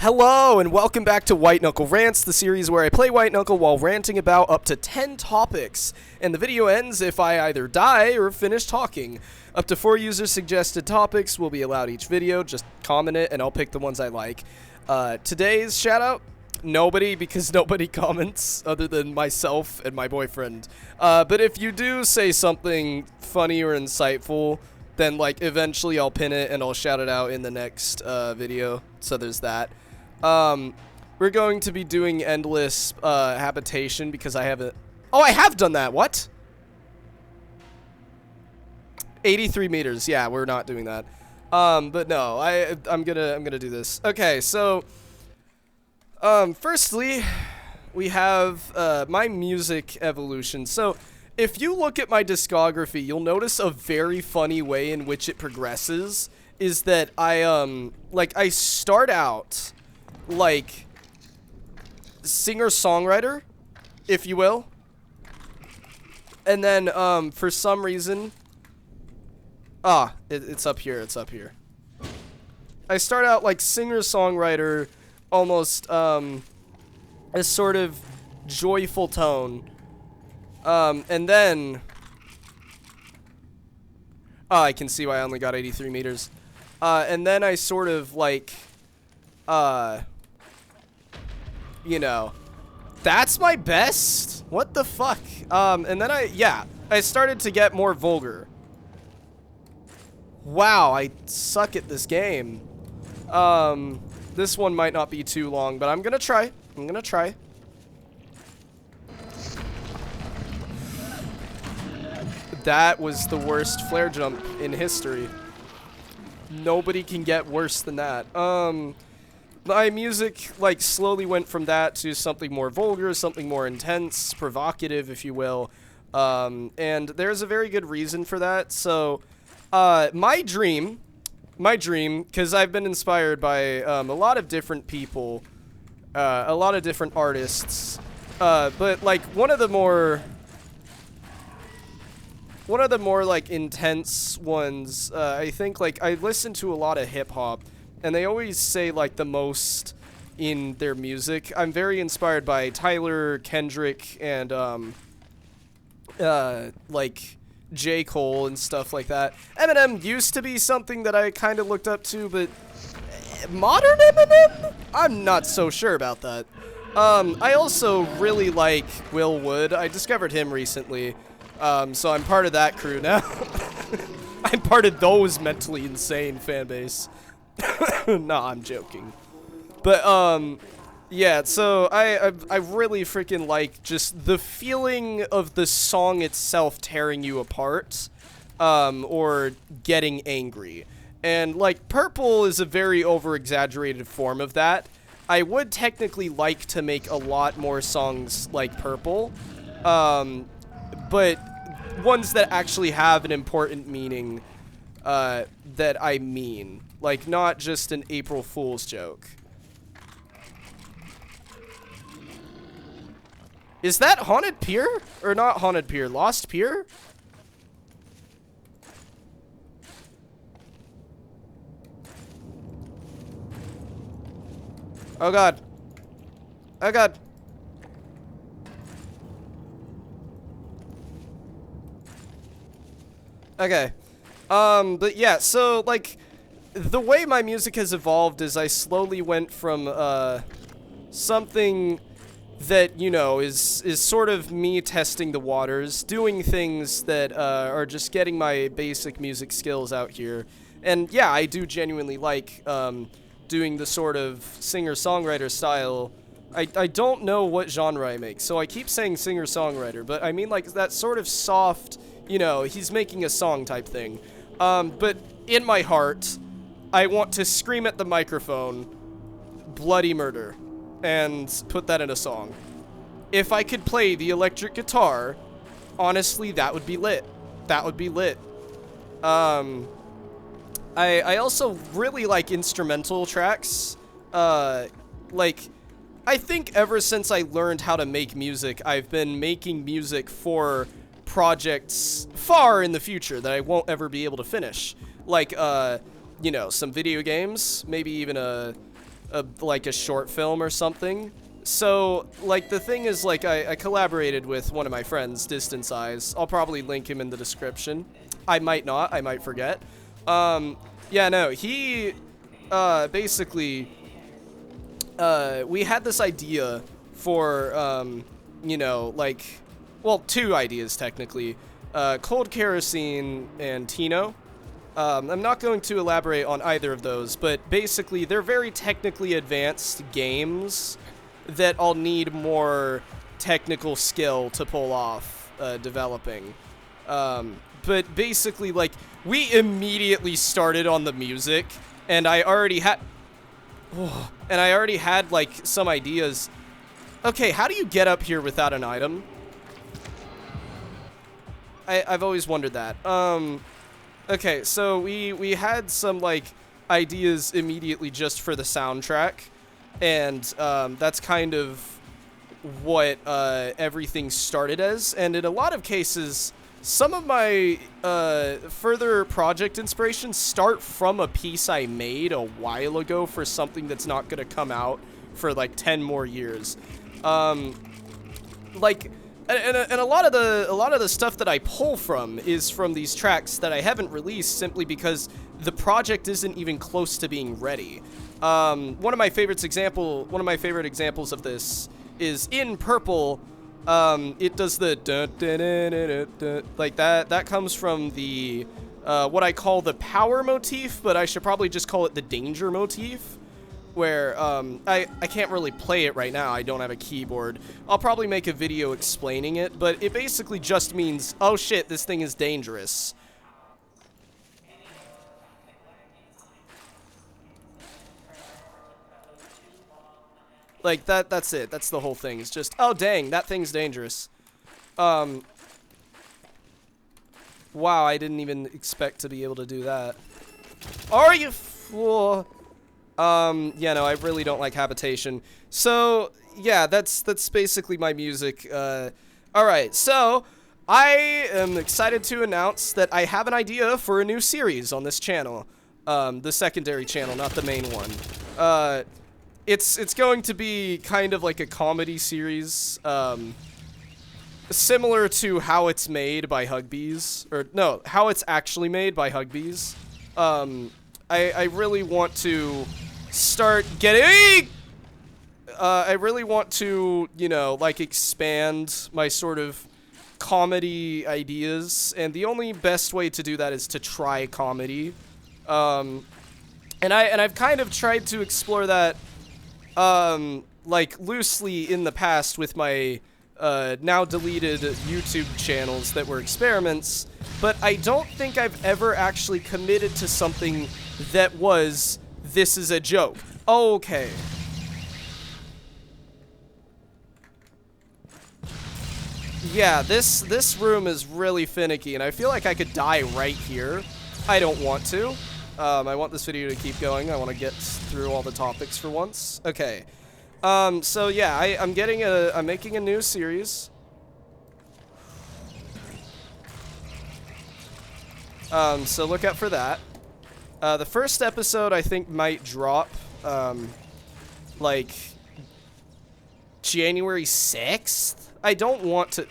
Hello and welcome back to White Knuckle Rants, the series where I play White Knuckle while ranting about up to 10 topics, and the video ends if I either die or finish talking. Up to 4 user-suggested topics will be allowed each video. Just comment it and I'll pick the ones I like. Today's shoutout, nobody, because nobody comments other than myself and my boyfriend. But if you do say something funny or insightful, then like eventually I'll pin it and I'll shout it out in the next video. So there's that. We're going to be doing endless habitation because I haven't. Oh, I have done that. What? 83 meters. Yeah, we're not doing that. But no, I'm gonna do this. Okay, so firstly, we have my music evolution. So if you look at my discography, you'll notice a very funny way in which it progresses is that I start out like singer-songwriter, if you will. And then for some reason it's up here, I start out like singer-songwriter, almost a sort of joyful tone. And then I can see why I only got 83 meters. And then I sort of like you know, that's my best? What the fuck? And then I started to get more vulgar. Wow, I suck at this game. This one might not be too long, but I'm gonna try. That was the worst flare jump in history. Nobody can get worse than that. My music, like, slowly went from that to something more vulgar, something more intense, provocative, if you will. And there's a very good reason for that. So, my dream, because I've been inspired by a lot of different people, a lot of different artists, but, like, one of the more like intense ones, I think, like, I listen to a lot of hip-hop, and they always say, like, the most in their music. I'm very inspired by Tyler, Kendrick, and like J. Cole and stuff like that. Eminem used to be something that I kind of looked up to, but modern Eminem? I'm not so sure about that. I also really like Will Wood. I discovered him recently. So I'm part of that crew now. I'm part of those mentally insane fan base. Nah, I'm joking. But, yeah, so I really freaking like just the feeling of the song itself tearing you apart, or getting angry. And, like, Purple is a very over-exaggerated form of that. I would technically like to make a lot more songs like Purple, but ones that actually have an important meaning, that I mean. Like, not just an April Fool's joke. Is that Haunted Pier? Or not Haunted Pier, Lost Pier? Oh god. Oh god. Okay. But yeah, so, like, the way my music has evolved is I slowly went from, something that, you know, is sort of me testing the waters, doing things that, are just getting my basic music skills out here. And, yeah, I do genuinely like, doing the sort of singer-songwriter style. I don't know what genre I make, so I keep saying singer-songwriter, but I mean, like, that sort of soft, you know, he's making a song type thing. But in my heart, I want to scream at the microphone, bloody murder, and put that in a song. If I could play the electric guitar, honestly, that would be lit. That would be lit. I also really like instrumental tracks. Like, I think ever since I learned how to make music, I've been making music for projects far in the future that I won't ever be able to finish. Like, you know, some video games, maybe even a like a short film or something. So, like, the thing is, like, I collaborated with one of my friends, Distance Eyes. I'll probably link him in the description. I might not. I might forget. Yeah, no, he, basically, we had this idea for, you know, like, well, two ideas, technically. Cold Kerosene and Tino. I'm not going to elaborate on either of those, but basically, they're very technically advanced games that I'll need more technical skill to pull off developing. But basically, like, we immediately started on the music, and I already had... like, some ideas. Okay, how do you get up here without an item? I've always wondered that. Okay, so we had some, like, ideas immediately just for the soundtrack. And that's kind of what everything started as. And in a lot of cases, some of my further project inspirations start from a piece I made a while ago for something that's not going to come out for like 10 more years. Like, and a lot of the stuff that I pull from is from these tracks that I haven't released simply because the project isn't even close to being ready. One of my favorite examples of this is in Purple. It does the dun, dun, dun, dun, dun, dun, like that. That comes from the what I call the power motif, but I should probably just call it the danger motif. Where I can't really play it right now. I don't have a keyboard. I'll probably make a video explaining it, but it basically just means, oh shit, this thing is dangerous. Like, that's it. That's the whole thing. It's just, oh, dang, that thing's dangerous. Wow, I didn't even expect to be able to do that. Are you fool? Yeah, no, I really don't like Habitation. So, yeah, that's basically my music. Alright, so, I am excited to announce that I have an idea for a new series on this channel. The secondary channel, not the main one. It's going to be kind of like a comedy series, similar to How It's Made by Hugbees, or no, How It's Actually Made by Hugbees. I really want to start getting, I really want to, you know, like expand my sort of comedy ideas, and the only best way to do that is to try comedy. And I've kind of tried to explore that like loosely in the past with my now deleted YouTube channels that were experiments, but I don't think I've ever actually committed to something that was, this is a joke. Okay. Yeah, this room is really finicky, and I feel like I could die right here. I don't want to. I want this video to keep going. I want to get through all the topics for once. Okay. So yeah, I'm making a new series. So look out for that. The first episode I think might drop, like, January 6th? I don't want to...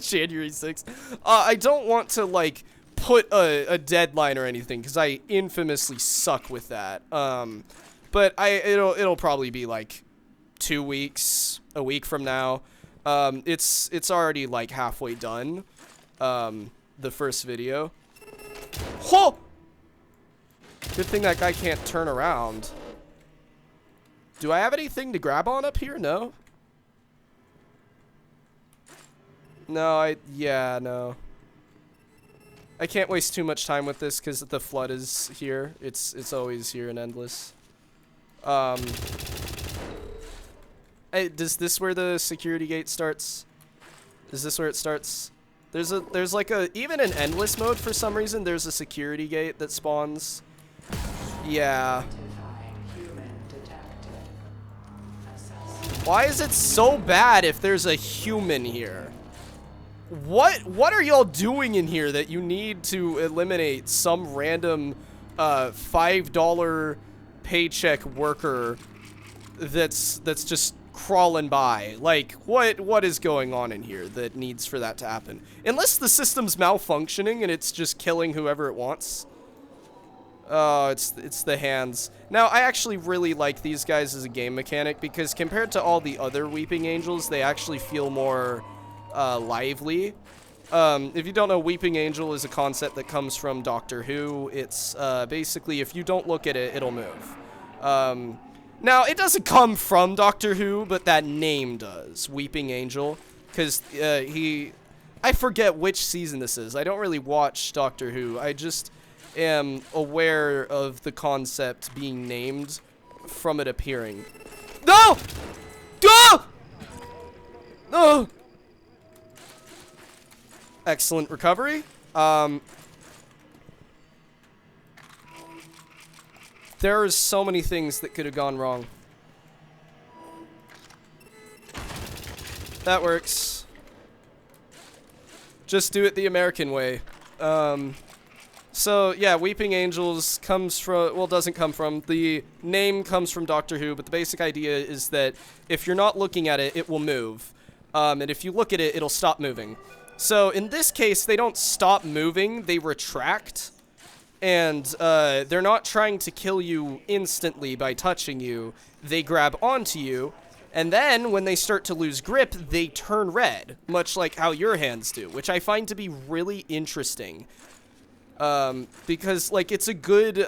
January 6th. I don't want to, like, put a deadline or anything, because I infamously suck with that. But it'll probably be, like, 2 weeks, a week from now. It's already, like, halfway done, the first video. Whoa! Good thing that guy can't turn around. Do I have anything to grab on up here? No? No, yeah, no. I can't waste too much time with this because the flood is here. It's always here in Endless. Is this where the security gate starts? Is this where it starts? There's like even in Endless mode for some reason, there's a security gate that spawns. Yeah. Why is it so bad if there's a human here? What are y'all doing in here that you need to eliminate some random $5 paycheck worker that's just crawling by. Like, what is going on in here that needs for that to happen? Unless the system's malfunctioning and it's just killing whoever it wants. Oh, it's the hands. Now, I actually really like these guys as a game mechanic because compared to all the other Weeping Angels, they actually feel more lively. If you don't know, Weeping Angel is a concept that comes from Doctor Who. It's basically, if you don't look at it, it'll move. Now, it doesn't come from Doctor Who, but that name does, Weeping Angel, because I forget which season this is. I don't really watch Doctor Who. I just am aware of the concept being named from it appearing. No! No! No! Excellent recovery. There are so many things that could have gone wrong. That works. Just do it the American way. So, yeah, Weeping Angels comes from, well, doesn't come from, the name comes from Doctor Who, but the basic idea is that if you're not looking at it, it will move. And if you look at it, it'll stop moving. So, in this case, they don't stop moving, they retract. And they're not trying to kill you instantly by touching you. They grab onto you, and then when they start to lose grip, they turn red, much like how your hands do, which I find to be really interesting. Because, like, it's a good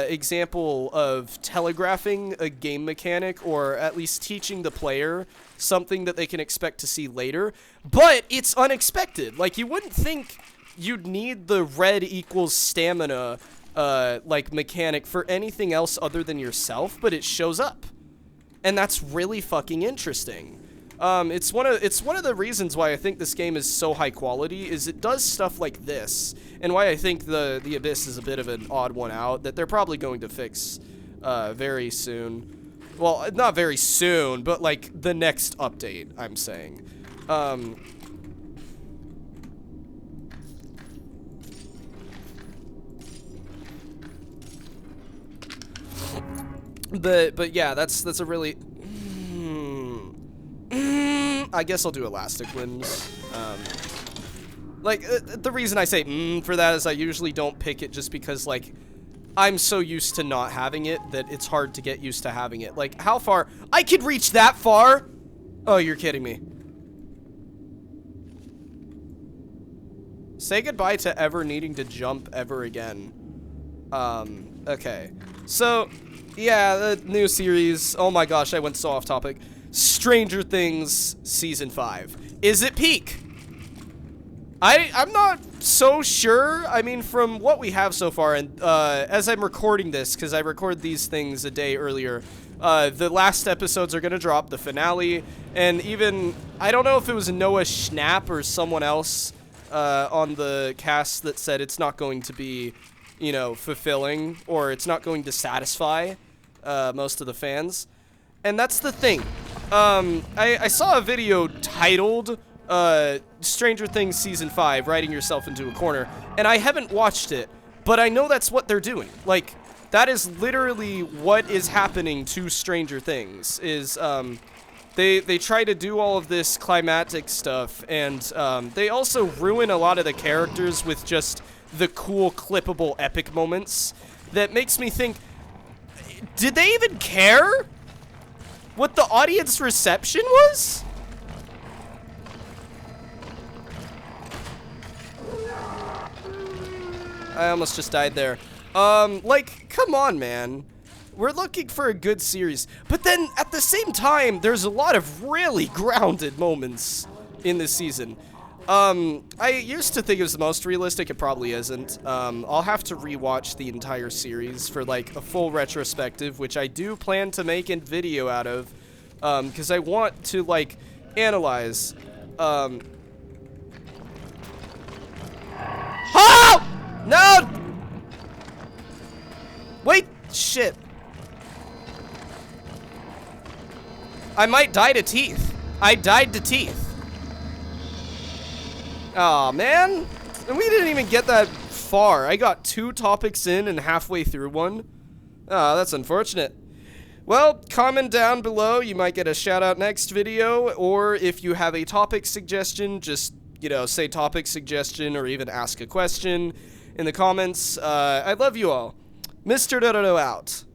example of telegraphing a game mechanic, or at least teaching the player something that they can expect to see later. But it's unexpected. Like, you wouldn't think you'd need the red equals stamina, like, mechanic for anything else other than yourself, but it shows up. And that's really fucking interesting. It's one of the reasons why I think this game is so high quality, is it does stuff like this, and why I think the Abyss is a bit of an odd one out, that they're probably going to fix very soon. Well, not very soon, but like the next update, I'm saying. But yeah, that's a really... I guess I'll do elastic limbs. Like, the reason I say for that is I usually don't pick it just because, like, I'm so used to not having it that it's hard to get used to having it. Like, how far? I could reach that far? Oh, you're kidding me. Say goodbye to ever needing to jump ever again. Okay. So, yeah, the new series. Oh my gosh, I went so off topic. Stranger Things Season 5. Is it peak? I'm not so sure. I mean, from what we have so far, and as I'm recording this, because I record these things a day earlier, the last episodes are going to drop, the finale, and even, I don't know if it was Noah Schnapp or someone else on the cast that said it's not going to be, you know, fulfilling, or it's not going to satisfy most of the fans. And that's the thing. I saw a video titled Stranger Things Season 5, Writing Yourself into a Corner, and I haven't watched it, but I know that's what they're doing. Like, that is literally what is happening to Stranger Things, is they try to do all of this climactic stuff, and they also ruin a lot of the characters with just the cool, clippable, epic moments that makes me think, did they even care what the audience reception was? I almost just died there. Like, come on, man. We're looking for a good series. But then, at the same time, there's a lot of really grounded moments in this season. I used to think it was the most realistic. It probably isn't. I'll have to rewatch the entire series for, like, a full retrospective, which I do plan to make a video out of, because I want to, like, analyze, Oh! No! Wait! Shit. I might die to teeth. I died to teeth. Aw, man. And we didn't even get that far. I got 2 topics in and halfway through one. Ah, that's unfortunate. Well, comment down below. You might get a shout out next video, or if you have a topic suggestion, just, you know, say topic suggestion or even ask a question in the comments. I love you all. Mr. Dodo out.